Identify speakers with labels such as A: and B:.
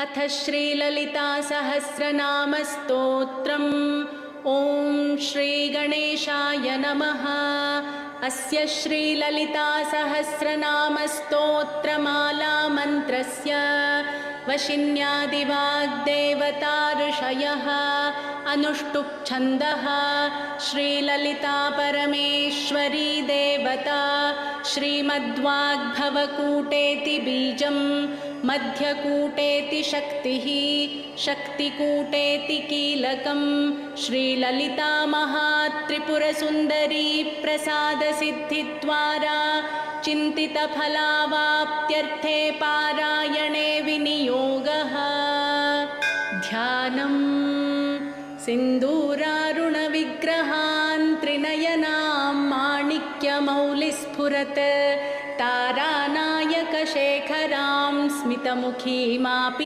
A: अथ श्रीललितासहस्रनामस्तोत्रम्। ॐ श्रीगणेशाय नमः। अस्य श्रीललितासहस्रनामस्तोत्रमालामन्त्रस्य वशिन्यादिवाग्देवता ऋषयः अनुष्टुप्छन्दः। श्रीललिता परमेश्वरी देवता श्रीमद्वाग्भवकूटेति बीजं मध्यकूटेति शक्तिः शक्तिकूटेति कीलकं श्रीललिता महात्रिपुरसुन्दरी प्रसादसिद्धिद्वारा चिन्तितफलावाप्त्यर्थे पारायणे विनियोगः। ध्यानम् सिन्दूरारुणविग्रहान् त्रिनयनां माणिक्यमौलिस्फुरत् तारानायकशेखरां स्मितमुखीमापि